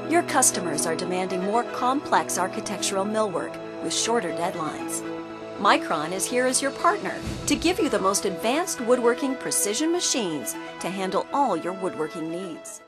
Your customers are demanding more complex architectural millwork with shorter deadlines. Micron is here as your partner to give you the most advanced woodworking precision machines to handle all your woodworking needs.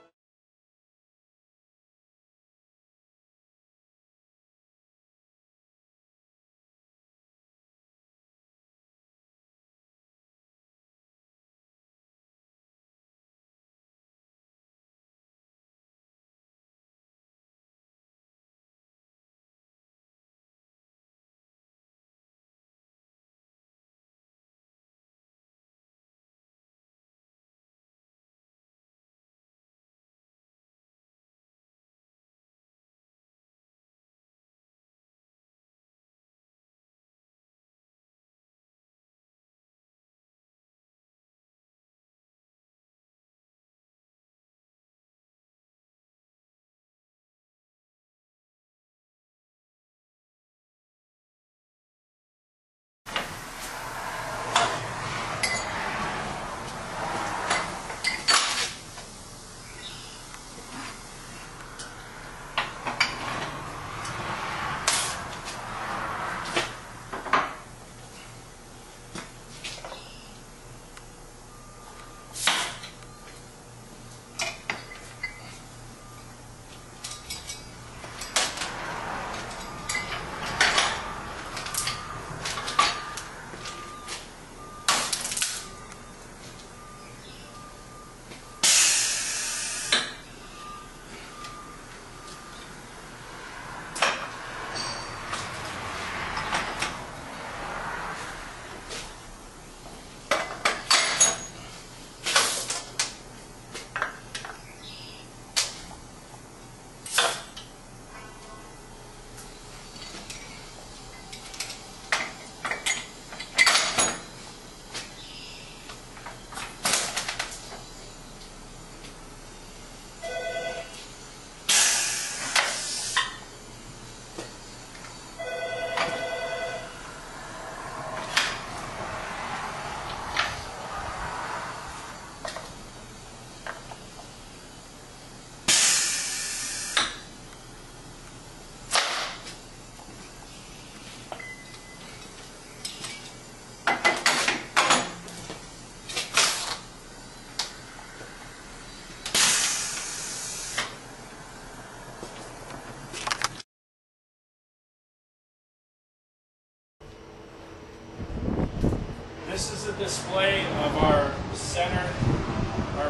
This is a display of our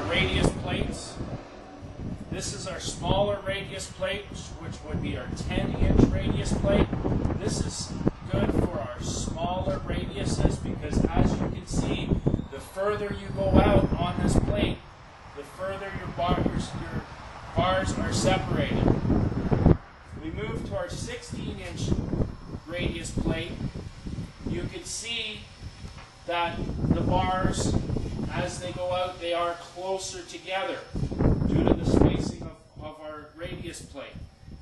radius plates. This is our smaller radius plate, which would be our 10-inch radius plate. This is good for our smaller radiuses because, as you can see, the further you go out on this plate, the further your bars are separated. We move to our 16-inch radius plate. You can see that the bars, as they go out, they are closer together due to the spacing of our radius plate.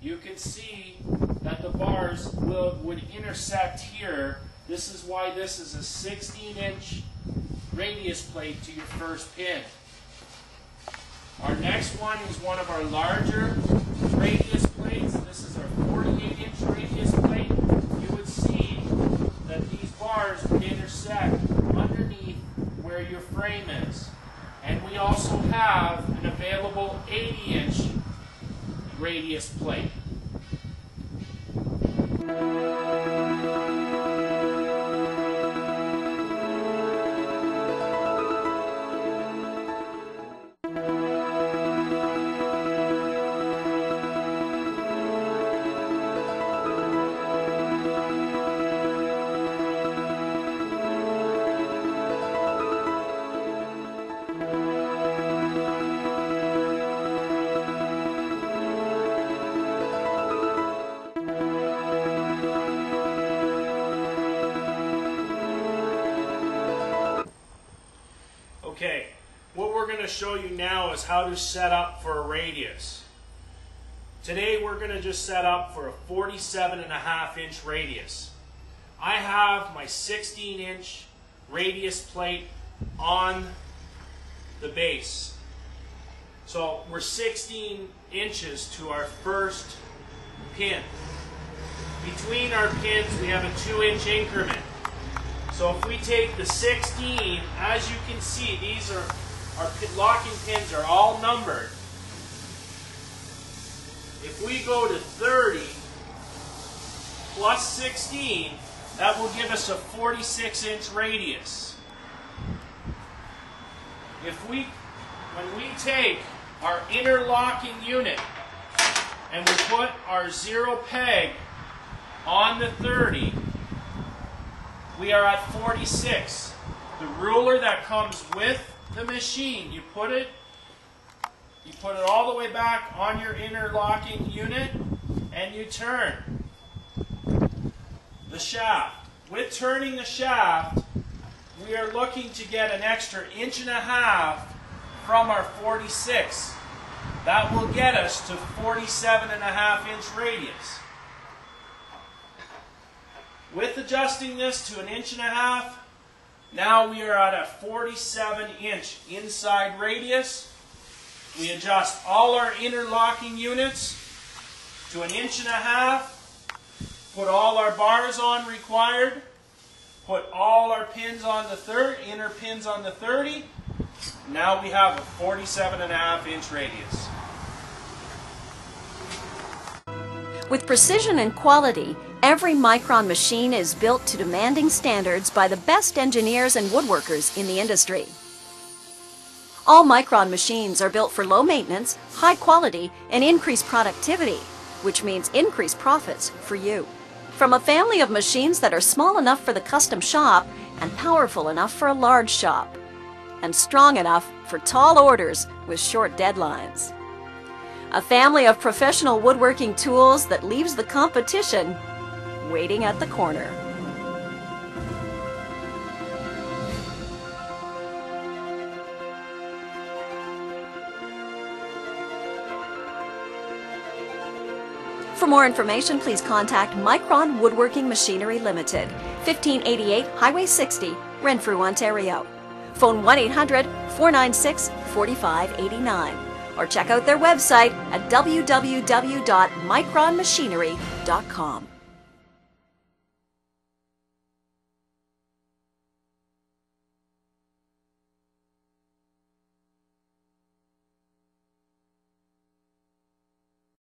You can see that the bars would intersect here. This is why this is a 16-inch radius plate to your first pin. Our next one is one of our larger radius plates. This is our 48-inch radius plate. You would see that these bars would intersect underneath where your frame is. And we also have an available 80-inch radius plate. Okay, what we're going to show you now is how to set up for a radius. Today we're going to just set up for a 47.5-inch radius. I have my 16-inch radius plate on the base. So we're 16 inches to our first pin. Between our pins we have a 2-inch increment. So if we take the 16, as you can see, these are our locking pins are all numbered. If we go to 30 plus 16, that will give us a 46-inch radius. When we take our inner locking unit and we put our 0 peg on the 30, we are at 46. The ruler that comes with the machine, you put it all the way back on your inner locking unit and you turn the shaft. With turning the shaft, we are looking to get an extra 1.5 inches from our 46. That will get us to 47.5-inch radius. With adjusting this to 1.5 inches, now we are at a 47-inch inside radius. We adjust all our inner locking units to 1.5 inches, put all our bars on required, put all our pins on the inner pins on the 30. Now we have a 47.5-inch radius. With precision and quality, every Micron machine is built to demanding standards by the best engineers and woodworkers in the industry. All Micron machines are built for low maintenance, high quality, and increased productivity, which means increased profits for you. From a family of machines that are small enough for the custom shop and powerful enough for a large shop, and strong enough for tall orders with short deadlines. A family of professional woodworking tools that leaves the competition waiting at the corner. For more information, please contact Micron Woodworking Machinery Limited, 1588 Highway 60, Renfrew, Ontario. Phone 1-800-496-4589 or check out their website at www.micronmachinery.com.